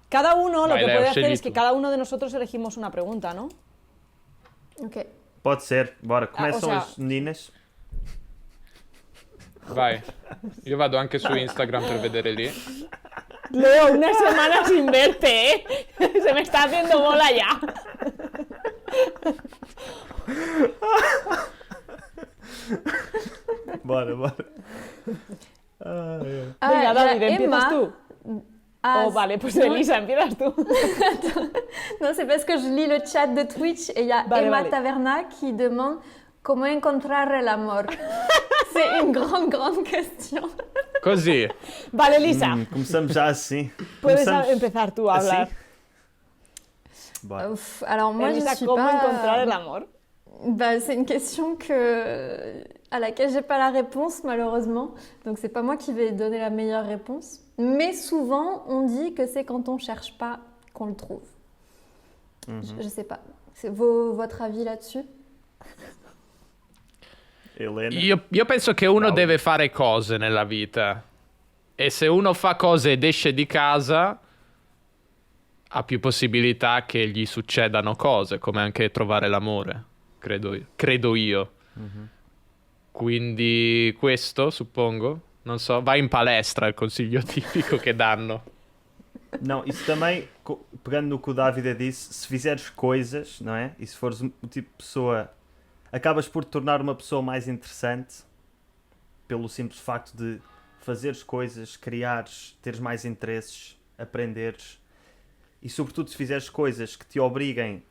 Cada uno lo Vai, que Leo, puede hacer scegli es que tu. cada uno de nosotros elegimos una pregunta, ¿no? Ok. Pode ser, bora, começam seja- as meninas. Vai. Io vado anche su Instagram per vedere lì. Leo, una semana sin verte, ¿eh? Se me está haciendo bola ya. Bora. Venga, il y a David, empiezas Emma. tú. Ah, Oh, vale, pues non- Elisa, empiezas tú. Non, c'est parce que je lis le chat de Twitch et il y a Vale, Emma vale. Taverna qui demande comment encontrar l'amour. C'est une grande question. Così. Vale, Elisa, Começamos já assim. puedes Começamos empezar tú a hablar. assim? Bora. Alors moi, Elisa, je suis ¿cómo pas... encontrar el amor? Bah, c'est une question à laquelle j'ai pas la réponse malheureusement. Donc c'est pas moi qui vais donner la meilleure réponse. Mais souvent on dit que c'est quand on cherche pas qu'on le trouve. Je sais pas. C'est votre avis là-dessus? Helena. Io penso che uno Bravo. deve fare cose nella vita. E se uno fa cose ed esce di casa, ha più possibilità che gli succedano cose, come anche trovare l'amore, credo io. Quindi questo, suppongo, non so, vai in palestra, è il consiglio tipico che danno. Não, isso também, pegando no que o David disse, se fizeres coisas, não é? E se fores o tipo de pessoa, acabas por te tornar uma pessoa mais interessante pelo simples facto de fazeres coisas, criares, teres mais interesses, aprenderes e sobretudo se fizeres coisas que te obriguem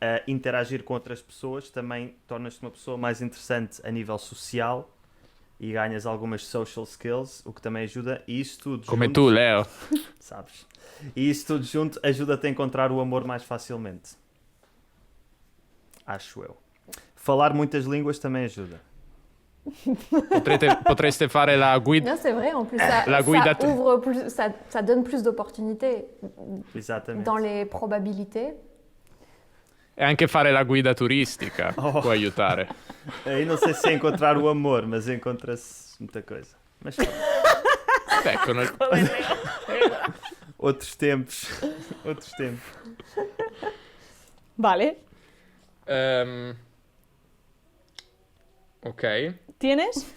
a interagir com outras pessoas, também tornas-te uma pessoa mais interessante a nível social e ganhas algumas social skills, o que também ajuda, e isso tudo Come junto, tu, Leo. sabes? E isso tudo junto ajuda-te a encontrar o amor mais facilmente. Acho eu. Falar muitas línguas também ajuda. Potreste fare la guida. Non, c'est vrai. En plus, ça, La guida- ça ouvre plus, ça donne plus d'opportunités Exatamente. dans les probabilités. E anche fare la guida turistica può aiutare. Aí não sei se é encontrar o amor, mas encontra-se muita coisa. Mas pronto. Ecco, Outros tempos. Outros tempos. Vale, ok. ¿tienes?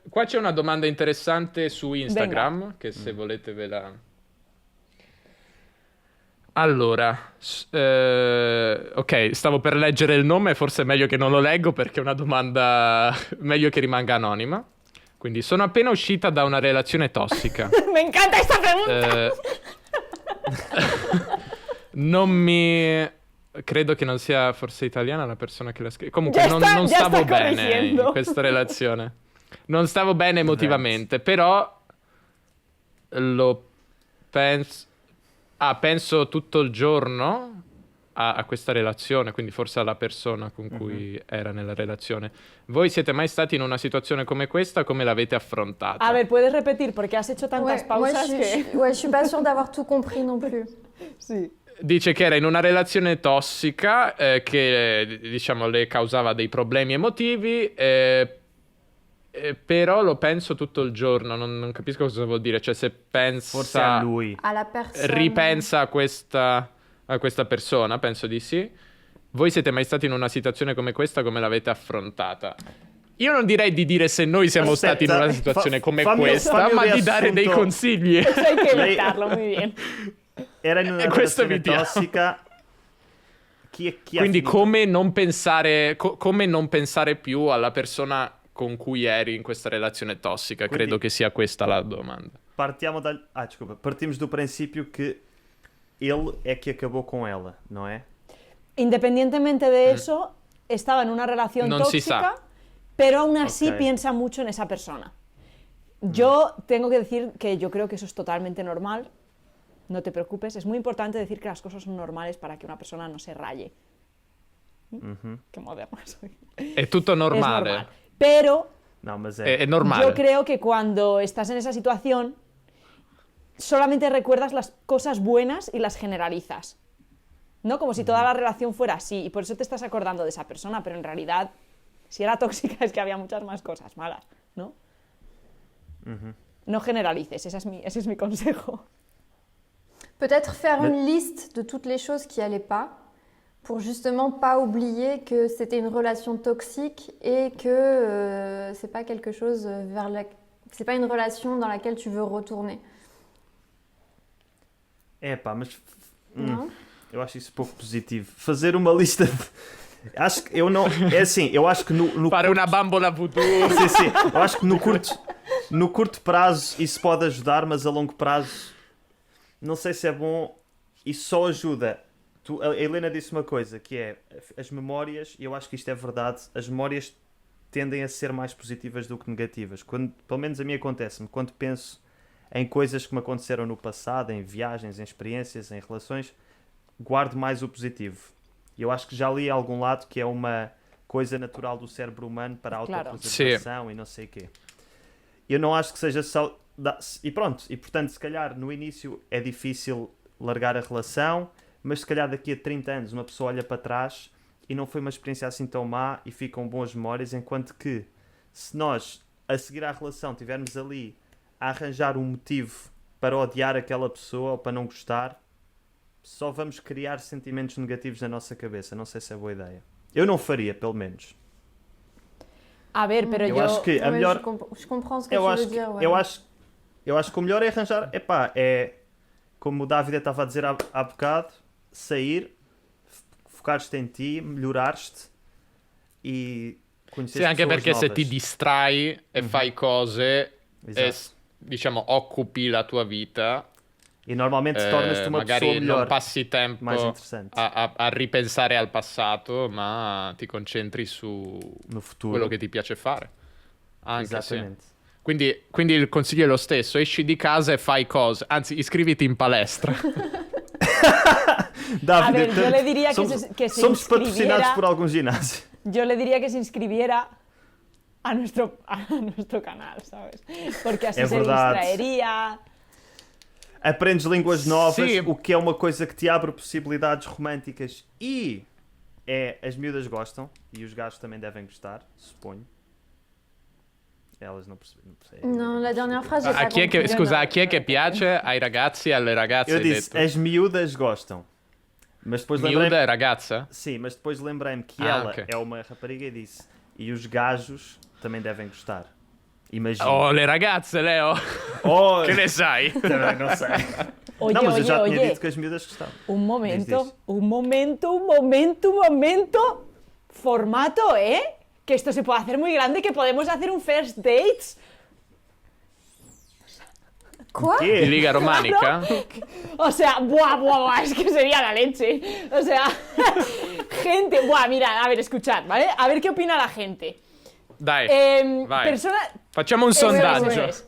Qua c'è una domanda interessante su Instagram, che se volete ve la... Allora, ok, stavo per leggere il nome, forse è meglio che non lo leggo perché è una domanda meglio che rimanga anonima. Quindi, sono appena uscita da una relazione tossica. Me encanta esta pregunta. Non mi... Credo che non sia forse italiana la persona che l'ha scritto. Comunque Ya non sta- ya stavo sta bene corrigiendo. in questa relazione. Non stavo bene emotivamente, però lo penso... penso tutto il giorno a questa relazione, quindi forse alla persona con cui era nella relazione. Voi siete mai stati in una situazione come questa? Come l'avete affrontata? A ver, ¿puedes repetir? Porque has hecho tantas Ouais, moi, pausas que... je suis pas sûre d'avoir tout compris non plus. Sí. Dice che era in una relazione tossica che, diciamo, le causava dei problemi emotivi, però lo penso tutto il giorno, non capisco cosa vuol dire, cioè se Forse a pensa, lui. À la personne. ripensa a questa persona, penso di sì. Voi siete mai stati in una situazione come questa, come l'avete affrontata? Io non direi di dire se noi siamo Aspetta, stati in una situazione come fammi questa, ma di dare dei riassunto. consigli. Eso hay que Lei- evitarlo, muy bien. Era in una Questo relazione evitiamo. tossica. Chi ha Quindi finito? come non pensare, come non pensare più alla persona con cui eri in questa relazione tossica? Quindi- Credo che sia questa la domanda. Desculpa. Partimos do princípio que ele é que acabou com ela, não é? Independientemente de eso, estaba en una relación Non si tóxica, sa. pero aún así Ok. piensa mucho en esa persona. Yo tengo que decir que yo creo que eso es totalmente normal. No te preocupes, es muy importante decir que las cosas son normales para que una persona no se raye. Qué moderna soy. È tutto Es normale. normal. Pero Não, mas é. È normale. yo creo que cuando estás en esa situación, solamente recuerdas las cosas buenas y las generalizas. ¿No? Como si toda la relación fuera así. Y por eso te estás acordando de esa persona, pero en realidad, si era tóxica, es que había muchas más cosas malas, ¿no? No generalices, ese es mi consejo. Peut-être faire Mais- une liste de toutes les choses qui allaient pas, pour justement pas oublier que c'était une relation toxique et que c'est pas quelque chose c'est pas une relation dans laquelle tu veux retourner. Mas Não? eu acho isso pouco positivo. Fazer uma lista de... Acho que eu não... É assim, eu acho que no Fare una bambola voodoo. Sim, sim. Eu acho que no curto prazo isso pode ajudar, mas a longo prazo não sei se é bom. Isso só ajuda. A Helena disse uma coisa, que é as memórias, e eu acho que isto é verdade, as memórias tendem a ser mais positivas do que negativas. Quando, pelo menos a mim acontece-me, quando penso em coisas que me aconteceram no passado, em viagens, em experiências, em relações, guardo mais o positivo. E eu acho que já li a algum lado que é uma coisa natural do cérebro humano para a Claro. autopreservação e não sei o quê. Eu não acho que seja só... E pronto, e portanto, se calhar no início é difícil largar a relação, mas se calhar daqui a 30 anos uma pessoa olha para trás e não foi uma experiência assim tão má e ficam boas memórias, enquanto que se nós, a seguir à relação, tivermos ali a arranjar um motivo para odiar aquela pessoa ou para não gostar, só vamos criar sentimentos negativos na nossa cabeça. Não sei se é boa ideia. Eu não faria, pelo menos. A ver, pero Eu yo... acho que a Ouais, melhor... je comprends ce que Eu tu acho veux que, dire. Ouais. eu acho que o melhor é arranjar... É como o David estava a dizer há bocado, sair, focares-te em ti, melhorares-te e conhecer Sì, anche pessoas perché se novas. ti distrai e fai cose e, Esatto. diciamo, occupi la tua vita, E normalmente tornas-te uma pessoa magari non melhor, passi tempo mais interessante a ripensare al passato, ma ti concentri su no futuro. quello che ti piace fare. Anche sì. Exatamente. Quindi il consiglio è lo stesso, esci di casa e fai cose, anzi iscriviti in palestra. David, A ver, yo le diría somos, que se somos patrocinados inscribiera... por algum ginásio. Yo le diría que se inscribiera a nuestro canal, ¿sabes? Porque así Es se verdad. distraería. Aprendes línguas novas, Sim. o que é uma coisa que te abre possibilidades românticas e as miúdas gostam e os gajos também devem gostar, suponho. Elas não percebem. Non, la dernière phrase, j'ai A pas chi è che, compris. scusa, a chi è che piace? Ai ragazzi e alle ragazze Eu hai disse, detto? as miúdas gostam. Mas depois lembrei-me... Miuda e ragazza? Sim, mas depois lembrei-me que Ah, ela ok. é uma rapariga e disse, e os gajos também devem gostar. Imagina. Oh, le ragazze, Leo! Oh, Che ne sai? também não sei. Oye, não, mas eu já oye, tinha oye. dito que as miúdas gostavam. Un momento, Diz. un momento, un momento, un momento. Formato, ¿eh? Que esto se puede hacer muy grande, que podemos hacer un first dates. Quoi? Di Liga Romanica? O sea, buah, buah, buah, es que sería la leche. O sea, gente, buah, mira, a ver, escuchad, ¿vale? A ver qué opina la gente. Dai, vai. Persona... Facciamo un Eso sondaggio. es.